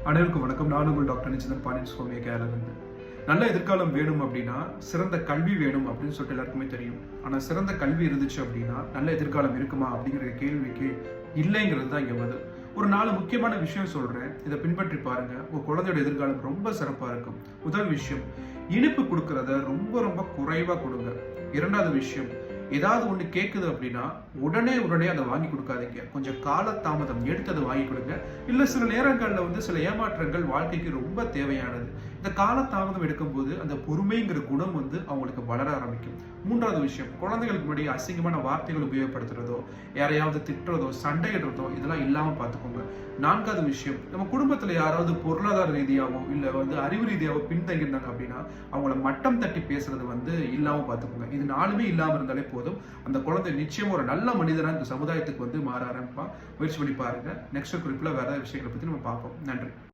அனைவருக்கும் வணக்கம். நான் உங்கள் டாக்டர் நிச்சிதன் பாண்டியன் கேரளிலிருந்து. நல்ல எதிர்காலம் வேணும் அப்படின்னா சிறந்த கல்வி வேணும் அப்படின்னு சொல்லிட்டு எல்லாருக்குமே தெரியும். ஆனால் சிறந்த கல்வி இருந்துச்சு அப்படின்னா நல்ல எதிர்காலம் இருக்குமா அப்படிங்கிற கேள்விக்கு இல்லைங்கிறது தான் இங்கே பதில். ஒரு 4 முக்கியமான விஷயம் சொல்றேன், இதை பின்பற்றி பாருங்க. உங்க குழந்தையோட எதிர்காலம் ரொம்ப சிறப்பா இருக்கும். முதல் விஷயம், இனிப்பு கொடுக்கறத ரொம்ப ரொம்ப குறைவா கொடுங்க. இரண்டாவது விஷயம், ஏதாவது ஒன்று கேட்குது அப்படின்னா உடனே அதை வாங்கி கொடுக்காதீங்க. கொஞ்சம் காலதாமதம் எடுத்து அதை வாங்கி கொடுங்க. இல்லை சில நேரங்களில் சில ஏமாற்றங்கள் வாழ்க்கைக்கு ரொம்ப தேவையானது. இந்த காலதாமதம் எடுக்கும்போது அந்த பொறுமைங்கிற குணம் அவங்களுக்கு வளர ஆரம்பிக்கும். மூன்றாவது விஷயம், குழந்தைகளுக்கு முன்னாடி அசிங்கமான வார்த்தைகள் உபயோகப்படுத்துறதோ, யாரையாவது திட்டுறதோ, சண்டையிடுறதோ இதெல்லாம் இல்லாமல் பார்த்துக்கோங்க. நான்காவது விஷயம், நம்ம குடும்பத்தில் யாராவது பொருளாதார ரீதியாவோ இல்லை அறிவு ரீதியாவோ பின்தங்கியிருந்தாங்க அப்படின்னா அவங்கள மட்டம் தட்டி பேசுறது இல்லாமல் பார்த்துக்கோங்க. இது 4மே இல்லாமல் இருந்தாலே போதும். அந்த குழந்தை நிச்சயம் ஒரு நல்ல மனிதனா இந்த சமுதாயத்துக்கு மாற ஆரம்பிப்பா. முயற்சி பண்ணி பாருங்க. நெக்ஸ்ட் குறிப்பில் வேற விஷயங்களை பற்றி நம்ம பார்ப்போம். நன்றி.